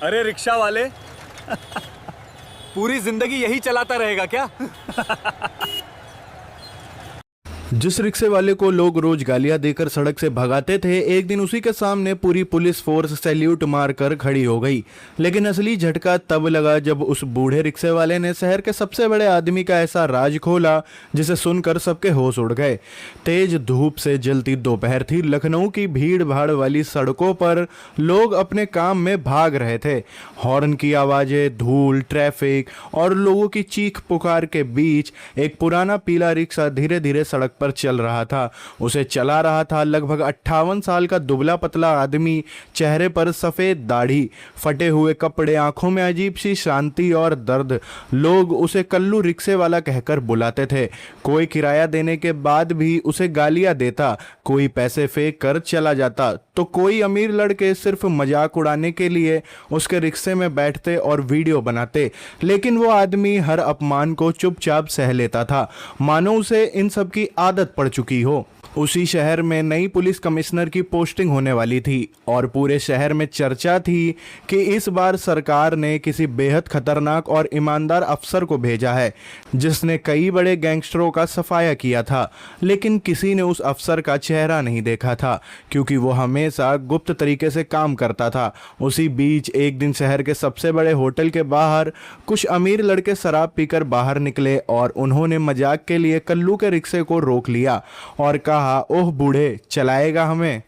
अरे रिक्शा वाले पूरी जिंदगी यही चलाता रहेगा क्या? जिस रिक्शे वाले को लोग रोज गालियां देकर सड़क से भगाते थे, एक दिन उसी के सामने पूरी पुलिस फोर्स सैल्यूट मारकर खड़ी हो गई। लेकिन असली झटका तब लगा जब उस बूढ़े रिक्शे वाले ने शहर के सबसे बड़े आदमी का ऐसा राज खोला जिसे सुनकर सबके होश उड़ गए। तेज धूप से जलती दोपहर थी। लखनऊ की भीड़ भाड़ वाली सड़कों पर लोग अपने काम में भाग रहे थे। हॉर्न की आवाजें, धूल, ट्रैफिक और लोगों की चीख पुकार के बीच एक पुराना पीला रिक्शा धीरे धीरे सड़क पर चल रहा था। उसे चला रहा था लगभग 58 साल का दुबला पतला आदमी। चेहरे पर सफेद दाढ़ी, फटे हुए कपड़े, आंखों में अजीब सी शांति और दर्द। लोग उसे कल्लू रिक्शे वाला कहकर बुलाते थे। कोई किराया देने के बाद भी उसे गालियां देता, कोई पैसे फेंक कर चला जाता, तो कोई अमीर लड़के सिर्फ मजाक उड़ाने के लिए उसके रिक्शे में बैठते और वीडियो बनाते। लेकिन वो आदमी हर अपमान को चुपचाप सह लेता था, मानो उसे इन सब की आदत पड़ चुकी हो। उसी शहर में नई पुलिस कमिश्नर की पोस्टिंग होने वाली थी और पूरे शहर में चर्चा थी कि इस बार सरकार ने किसी बेहद खतरनाक और ईमानदार अफसर को भेजा है जिसने कई बड़े गैंगस्टरों का सफाया किया था। लेकिन किसी ने उस अफसर का चेहरा नहीं देखा था क्योंकि वो हमेशा गुप्त तरीके से काम करता था। उसी बीच एक दिन शहर के सबसे बड़े होटल के बाहर कुछ अमीर लड़के शराब पीकर बाहर निकले और उन्होंने मजाक के लिए कल्लू के रिक्शे को रोक लिया और कहा, ओह बूढ़े, चलाएगा हमें?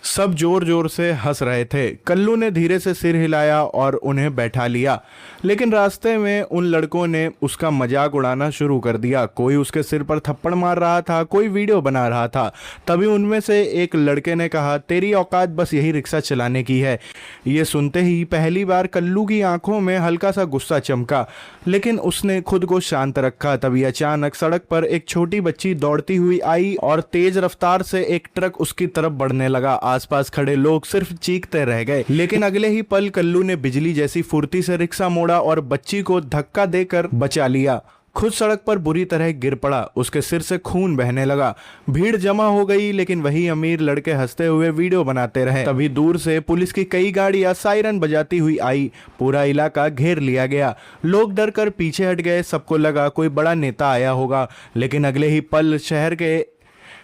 सब जोर जोर से हंस रहे थे। कल्लू ने धीरे से सिर हिलाया और उन्हें बैठा लिया। लेकिन रास्ते में उन लड़कों ने उसका मजाक उड़ाना शुरू कर दिया। कोई उसके सिर पर थप्पड़ मार रहा था, कोई वीडियो बना रहा था। तभी उनमें से एक लड़के ने कहा, तेरी औकात बस यही रिक्शा चलाने की है। ये सुनते ही पहली बार कल्लू की आंखों में हल्का सा गुस्सा चमका, लेकिन उसने खुद को शांत रखा। तभी अचानक सड़क पर एक छोटी बच्ची दौड़ती हुई आई और तेज रफ्तार से एक ट्रक उसकी तरफ बढ़ने लगा। आसपास खड़े लोग सिर्फ चीखते रह गए। लेकिन अगले ही पल कल्लू ने बिजली जैसी फुर्ती से रिक्शा मोड़ा और बच्ची को धक्का देकर बचा लिया। खुद सड़क पर बुरी तरह गिर पड़ा। उसके सिर से खून बहने लगा। भीड़ जमा हो गई, लेकिन वही अमीर लड़के हंसते हुए वीडियो बनाते रहे। तभी दूर से पुलिस की कई गाड़ियां सायरन बजाती हुई आई। पूरा इलाका घेर लिया गया। लोग डर कर पीछे हट गए। सबको लगा कोई बड़ा नेता आया होगा। लेकिन अगले ही पल शहर के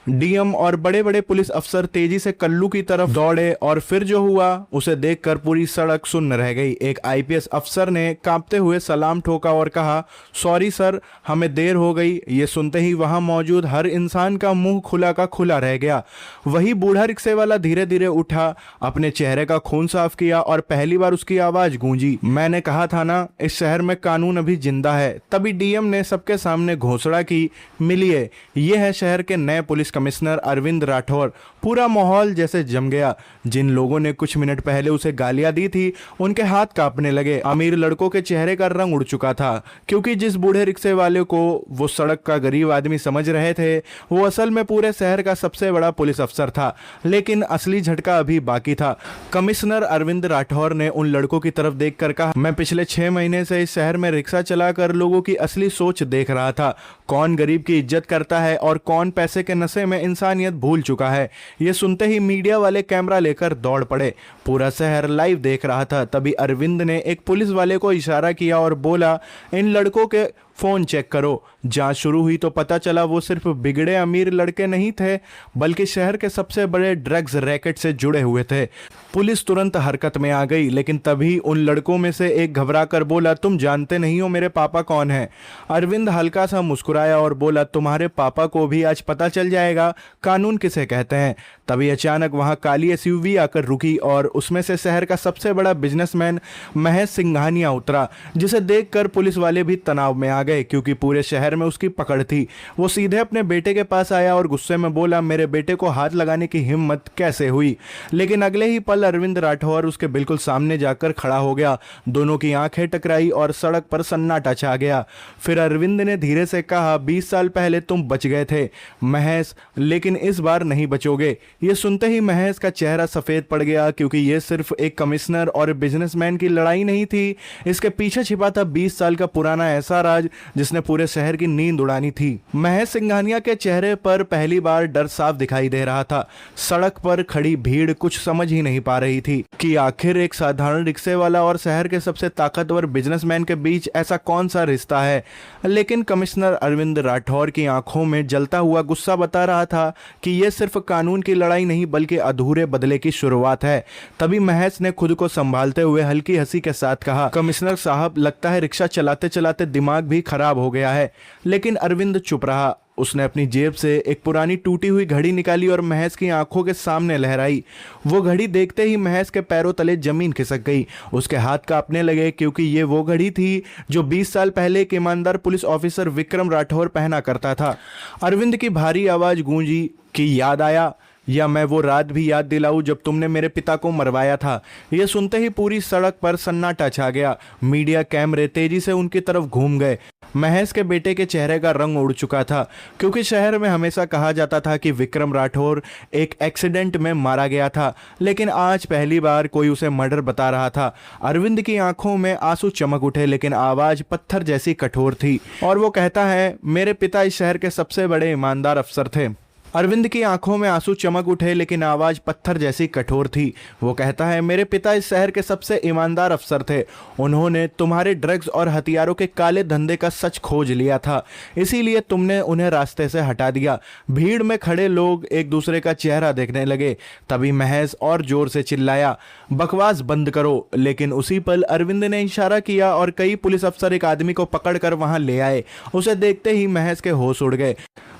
डीएम और बड़े बड़े पुलिस अफसर तेजी से कल्लू की तरफ दौड़े और फिर जो हुआ उसे देखकर पूरी सड़क सुन्न रह गई। एक आईपीएस अफसर ने कांपते हुए सलाम ठोका और कहा, सॉरी सर, हमें देर हो गई। ये सुनते ही वहां मौजूद हर इंसान का मुंह खुला का खुला रह गया। वही बूढ़ा रिक्शे वाला धीरे धीरे उठा, अपने चेहरे का खून साफ किया और पहली बार उसकी आवाज गूंजी, मैंने कहा था ना, इस शहर में कानून अभी जिंदा है। तभी डीएम ने सबके सामने घोषणा की, मिलिए, ये है शहर के नए पुलिस कमिश्नर अरविंद राठौर। पूरा माहौल जैसे जम गया। जिन लोगों ने कुछ मिनट पहले उसे गालियां दी थी, उनके हाथ कांपने लगे। अमीर लड़कों के चेहरे का रंग उड़ चुका था क्योंकि जिस बूढ़े रिक्शे वाले को वो सड़क का गरीब आदमी समझ रहे थे, वो असल में पूरे शहर का सबसे बड़ा पुलिस अफसर था। लेकिन असली झटका अभी बाकी था। कमिश्नर अरविंद राठौर ने उन लड़कों की तरफ देखकर कहा, मैं पिछले 6 महीने से इस शहर में रिक्शा चलाकर लोगों की असली सोच देख रहा था। कौन गरीब की इज्जत करता है और कौन पैसे के नशे में इंसानियत भूल चुका है। ये सुनते ही मीडिया वाले कैमरा लेकर दौड़ पड़े। पूरा शहर लाइव देख रहा था। तभी अरविंद ने एक पुलिस वाले को इशारा किया और बोला, इन लड़कों के फोन चेक करो। जांच शुरू हुई तो पता चला वो सिर्फ बिगड़े अमीर लड़के नहीं थे, बल्कि शहर के सबसे बड़े ड्रग्स रैकेट से जुड़े हुए थे। पुलिस तुरंत हरकत में आ गई, लेकिन तभी उन लड़कों में से एक घबराकर बोला, तुम जानते नहीं हो मेरे पापा कौन है? अरविंद हल्का सा मुस्कुराया और बोला, तुम्हारे पापा को भी आज पता चल जाएगा कानून किसे कहते हैं। तभी अचानक वहां काली एसयूवी आकर रुकी और उसमें से शहर का सबसे बड़ा बिजनेसमैन महेश सिंघानिया उतरा, जिसे देखकर पुलिस वाले भी तनाव में आ गए क्योंकि पूरे शहर में उसकी पकड़ थी। वो सीधे अपने बेटे के पास आया और गुस्से में बोला, मेरे बेटे को हाथ लगाने की हिम्मत कैसे हुई? लेकिन अगले ही पल अरविंद राठौर उसके बिल्कुल सामने जाकर खड़ा हो गया। दोनों की आंखें टकराई और सड़क पर सन्नाटा छा गया। फिर अरविंद ने धीरे से कहा, 20 साल पहले तुम बच गए थे महेश, लेकिन इस बार नहीं बचोगे। ये सुनते ही महेश का चेहरा सफेद पड़ गया क्योंकि ये सिर्फ एक कमिश्नर और बिजनेसमैन की लड़ाई नहीं थी। इसके पीछे छिपा था 20 साल का पुराना ऐसा राज जिसने पूरे शहर की नींद उड़ानी थी। महेश सिंघानिया के चेहरे पर पहली बार डर साफ दिखाई दे रहा था। सड़क पर खड़ी भीड़ कुछ समझ ही नहीं पा रही थी कि आखिर एक साधारण रिक्शे वाला और शहर के सबसे ताकतवर बिजनेसमैन के बीच ऐसा कौन सा रिश्ता है। लेकिन कमिश्नर अरविंद राठौर की आंखों में जलता हुआ गुस्सा बता रहा था कि यह सिर्फ कानून की लड़ाई नहीं बल्कि अधूरे बदले की शुरुआत है। तभी महेश ने खुद को संभालते हुए हल्की हंसी के साथ कहा, कमिश्नर साहब, लगता है रिक्शा चलाते चलाते दिमाग भी खराब हो गया है। लेकिन अरविंद चुप रहा। उसने अपनी जेब से एक पुरानी टूटी हुई घड़ी निकाली और महेश की आंखों के सामने लहराई। वो घड़ी देखते ही महेश के पैरों तले जमीन खिसक गई। उसके हाथ कांपने लगे क्योंकि ये वो घड़ी थी जो 20 साल पहले एक ईमानदार पुलिस ऑफिसर विक्रम राठौर पहना करता था। अरविंद की भारी आवाज गूंजी कि याद आया, या मैं वो रात भी याद दिलाऊं जब तुमने मेरे पिता को मरवाया था। यह सुनते ही पूरी सड़क पर सन्नाटा छा गया। मीडिया कैमरे तेजी से उनकी तरफ घूम गए। महेश के बेटे के चेहरे का रंग उड़ चुका था क्योंकि शहर में हमेशा कहा जाता था कि विक्रम राठौर एक एक्सीडेंट में मारा गया था, लेकिन आज पहली बार कोई उसे मर्डर बता रहा था। अरविंद की आंखों में आंसू चमक उठे लेकिन आवाज पत्थर जैसी कठोर थी और वो कहता है, मेरे पिता इस शहर के सबसे बड़े ईमानदार अफसर थे। अरविंद की आंखों में आंसू चमक उठे लेकिन आवाज पत्थर जैसी कठोर थी। वो कहता है, मेरे पिता इस शहर के सबसे ईमानदार अफसर थे। उन्होंने तुम्हारे ड्रग्स और हथियारों के काले धंधे का सच खोज लिया था, इसीलिए तुमने उन्हें रास्ते से हटा दिया। भीड़ में खड़े लोग एक दूसरे का चेहरा देखने लगे। तभी महेश और जोर से चिल्लाया, बकवास बंद करो। लेकिन उसी पल अरविंद ने इशारा किया और कई पुलिस अफसर एक आदमी को पकड़कर वहां ले आए। उसे देखते ही महेश के होश उड़ गए।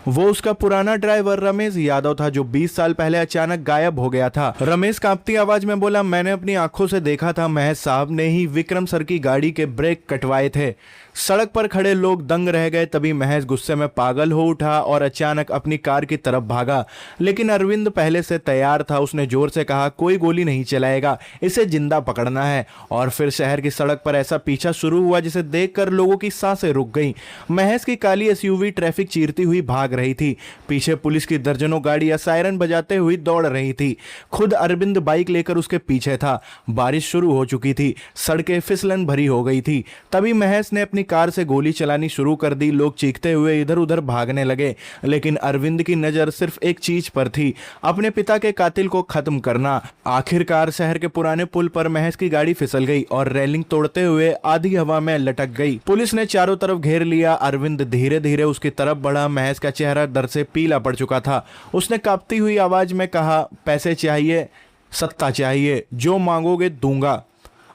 वो उसका पुराना ड्राइवर रमेश यादव था जो 20 साल पहले अचानक गायब हो गया था। रमेश कांपती आवाज में बोला, मैंने अपनी आंखों से देखा था, महेश साहब ने ही विक्रम सर की गाड़ी के ब्रेक कटवाए थे। सड़क पर खड़े लोग दंग रह गए। तभी महेश गुस्से में पागल हो उठा और अचानक अपनी कार की तरफ भागा। लेकिन अरविंद पहले से तैयार था। उसने जोर से कहा, कोई गोली नहीं चलाएगा, इसे जिंदा पकड़ना है। और फिर शहर की सड़क पर ऐसा पीछा शुरू हुआ जिसे देखकर लोगों की सांसें रुक गईं। महेश की काली एसयूवी ट्रैफिक चीरती हुई भाग रही थी। पीछे पुलिस की दर्जनों गाड़ियां सायरन बजाते हुई दौड़ रही थी। खुद अरविंद बाइक लेकर उसके पीछे था। बारिश शुरू हो चुकी थी, सड़कें फिसलन भरी हो गई थी। तभी महेश ने अपनी कार से गोली चलानी शुरू कर दी। लोग चीखते हुए इधर उधर भागने लगे। लेकिन अरविंद की नजर सिर्फ एक चीज पर थी, अपने पिता के कातिल को खत्म करना। आखिरकार शहर के पुराने पुल पर महेश की गाड़ी फिसल गई और रेलिंग तोड़ते हुए आधी हवा में लटक गई। पुलिस ने चारों तरफ घेर लिया। अरविंद धीरे धीरे उसकी तरफ बढ़ा। महेश का चेहरा दर्द से पीला पड़ चुका था। उसने कांपती हुई आवाज में कहा, पैसे चाहिए, सत्ता चाहिए, जो मांगोगे दूंगा।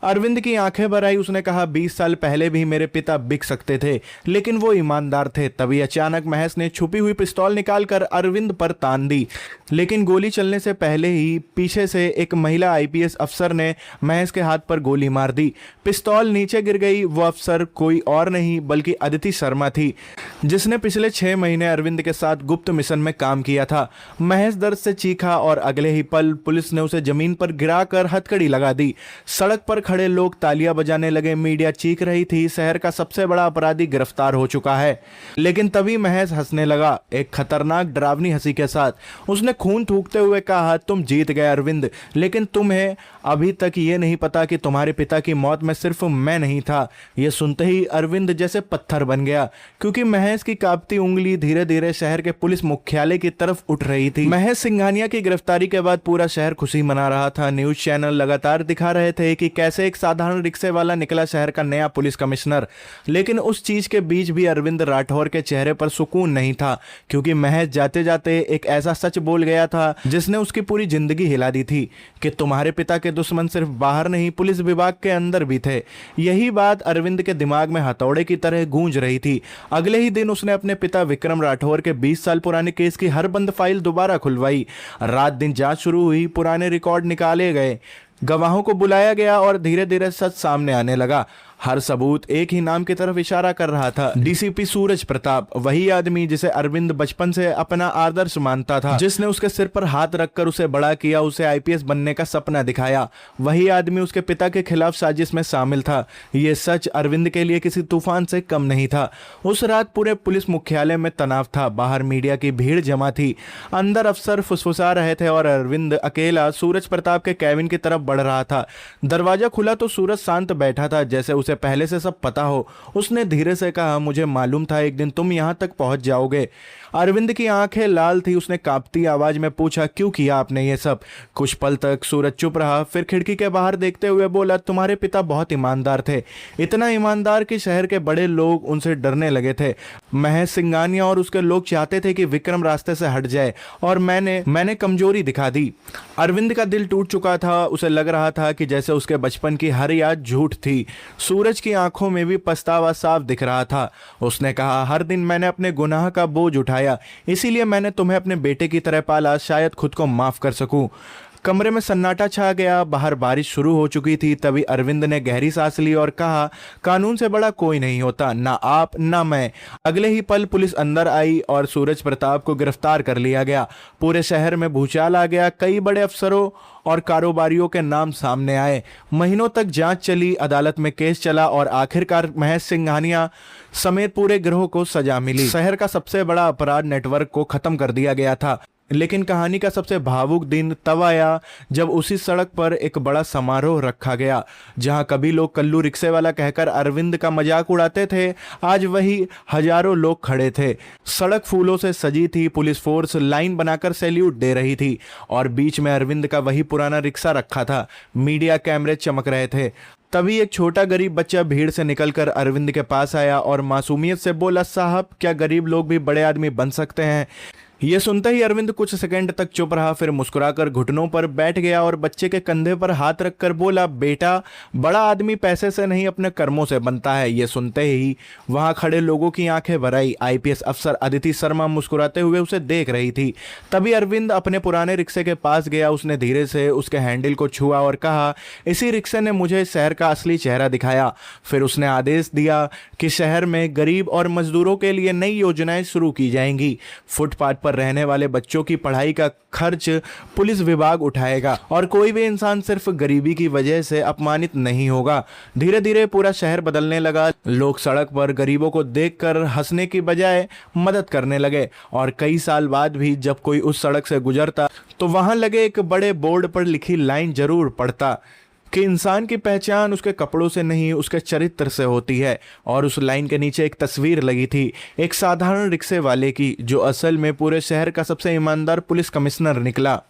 अरविंद की आंखें भर आई। उसने कहा, 20 साल पहले भी मेरे पिता बिक सकते थे, लेकिन वो ईमानदार थे। तभी अचानक महेश ने छुपी हुई पिस्तौल निकालकर अरविंद पर तान दी। लेकिन गोली चलने से पहले ही पीछे से एक महिला आईपीएस अफसर ने महेश के हाथ पर गोली मार दी। पिस्तौल नीचे गिर गई। वो अफसर कोई और नहीं बल्कि अदिति शर्मा थी, जिसने पिछले 6 महीने अरविंद के साथ गुप्त मिशन में काम किया था। महेश दर्द से चीखा और अगले ही पल पुलिस ने उसे जमीन पर गिराकर हथकड़ी लगा दी। सड़क पर खड़े लोग तालियां बजाने लगे। मीडिया चीख रही थी, शहर का सबसे बड़ा अपराधी गिरफ्तार हो चुका है। लेकिन तभी महेश हंसने लगा, एक खतरनाक डरावनी हंसी के साथ। उसने खून थूकते हुए कहा, तुम जीत गए अरविंद, लेकिन तुम्हें अभी तक ये नहीं पता कि तुम्हारे पिता की मौत में सिर्फ मैं नहीं था। यह सुनते ही अरविंद जैसे पत्थर बन गया क्योंकि महेश की कांपती उंगली धीरे धीरे शहर के पुलिस मुख्यालय की तरफ उठ रही थी। महेश सिंघानिया की गिरफ्तारी के बाद पूरा शहर खुशी मना रहा था। न्यूज चैनल लगातार दिखा रहे थे कि कैसे एक साधारण रिक्शे वाला निकला शहर का नया पुलिस कमिश्नर। लेकिन उस चीज के बीच भी अरविंद राठौर के चेहरे पर सुकून नहीं था क्योंकि महेश जाते जाते एक ऐसा सच बोल गया था जिसने उसकी पूरी जिंदगी हिला दी थी कि तुम्हारे पिता के दुश्मन सिर्फ बाहर नहीं पुलिस विभाग के अंदर भी थे। यही बात अरविंद के दिमाग में हथौड़े की तरह गूंज रही थी। अगले ही दिन उसने अपने पिता विक्रम राठौर के 20 साल पुराने केस की हर बंद फाइल दोबारा खुलवाई। रात दिन जांच शुरू हुई, पुराने रिकॉर्ड निकाले गए, गवाहों को बुलाया गया और धीरे धीरे सच सामने आने लगा। हर सबूत एक ही नाम की तरफ इशारा कर रहा था, डीसीपी सूरज प्रताप। वही आदमी जिसे अरविंद बचपन से अपना आदर्श मानता था, जिसने उसके सिर पर हाथ रखकर उसे बड़ा किया, उसे आईपीएस बनने का सपना दिखाया। वही आदमी उसके पिता के खिलाफ साजिश में शामिल था। ये सच अरविंद के लिए किसी तूफान से कम नहीं था। उस रात पूरे पुलिस मुख्यालय में तनाव था। बाहर मीडिया की भीड़ जमा थी, अंदर अफसर फुसफुसा रहे थे और अरविंद अकेला सूरज प्रताप के कैबिन की तरफ बढ़ रहा था। दरवाजा खुला तो सूरज शांत बैठा था, जैसे उसे पहले से सब पता हो। उसने धीरे से कहा, मुझे मालूम था एक दिन तुम यहाँ तक पहुंच जाओगे। अरविंद की आंखें लाल थी। उसने कांपती आवाज में पूछा, क्यों किया आपने ये सब? कुछ पल तक सूरज चुप रहा, फिर खिड़की के बाहर देखते हुए बोला, तुम्हारे पिता बहुत ईमानदार थे, इतना ईमानदार कि शहर के बड़े लोग उनसे डरने लगे थे। महेश सिंघानिया और उसके लोग चाहते थे कि विक्रम रास्ते से हट जाए और मैंने कमजोरी दिखा दी। अरविंद का दिल टूट चुका था। उसे लग रहा था कि जैसे उसके बचपन की हर याद झूठ थी। सूरज की आंखों में भी पछतावा साफ दिख रहा था। उसने कहा, हर दिन मैंने अपने गुनाह का बोझ उठाया, इसीलिए मैंने तुम्हें अपने बेटे की तरह पाला, शायद खुद को माफ कर सकूं। कमरे में सन्नाटा छा गया। बाहर बारिश शुरू हो चुकी थी। तभी अरविंद ने गहरी सांस ली और कहा, कानून से बड़ा कोई नहीं होता, ना आप ना मैं। अगले ही पल पुलिस अंदर आई और सूरज प्रताप को गिरफ्तार कर लिया गया। पूरे शहर में भूचाल आ गया। कई बड़े अफसरों और कारोबारियों के नाम सामने आए। महीनों तक जांच चली, अदालत में केस चला और आखिरकार महेश सिंघानिया समेत पूरे गिरोह को सजा मिली। शहर का सबसे बड़ा अपराध नेटवर्क को खत्म कर दिया गया था। लेकिन कहानी का सबसे भावुक दिन तब आया जब उसी सड़क पर एक बड़ा समारोह रखा गया। जहां कभी लोग कल्लू रिक्शे वाला कहकर अरविंद का मजाक उड़ाते थे, आज वही हजारों लोग खड़े थे। सड़क फूलों से सजी थी। पुलिस फोर्स लाइन बनाकर सैल्यूट दे रही थी और बीच में अरविंद का वही पुराना रिक्शा रखा था। मीडिया कैमरे चमक रहे थे। तभी एक छोटा गरीब बच्चा भीड़ से निकलकर अरविंद के पास आया और मासूमियत से बोला, साहब, क्या गरीब लोग भी बड़े आदमी बन सकते हैं? ये सुनते ही अरविंद कुछ सेकंड तक चुप रहा, फिर मुस्कुराकर घुटनों पर बैठ गया और बच्चे के कंधे पर हाथ रखकर बोला, बेटा, बड़ा आदमी पैसे से नहीं अपने कर्मों से बनता है। ये सुनते ही वहां खड़े लोगों की आंखें भर आई। आईपीएस अफसर अदिति शर्मा मुस्कुराते हुए उसे देख रही थी। तभी अरविंद अपने पुराने रिक्शे के पास गया। उसने धीरे से उसके हैंडल को छुआ और कहा, इसी रिक्शे ने मुझे शहर का असली चेहरा दिखाया। फिर उसने आदेश दिया कि शहर में गरीब और मजदूरों के लिए नई योजनाएं शुरू की जाएंगी। फुटपाथ पर रहने वाले बच्चों की पढ़ाई का खर्च पुलिस विभाग उठाएगा और कोई भी इंसान सिर्फ गरीबी की वजह से अपमानित नहीं होगा। धीरे धीरे पूरा शहर बदलने लगा। लोग सड़क पर गरीबों को देखकर हंसने की बजाय मदद करने लगे और कई साल बाद भी जब कोई उस सड़क से गुजरता तो वहां लगे एक बड़े बोर्ड पर लिखी लाइन जरूर पढ़ता कि इंसान की पहचान उसके कपड़ों से नहीं, उसके चरित्र से होती है। और उस लाइन के नीचे एक तस्वीर लगी थी, एक साधारण रिक्शे वाले की, जो असल में पूरे शहर का सबसे ईमानदार पुलिस कमिश्नर निकला।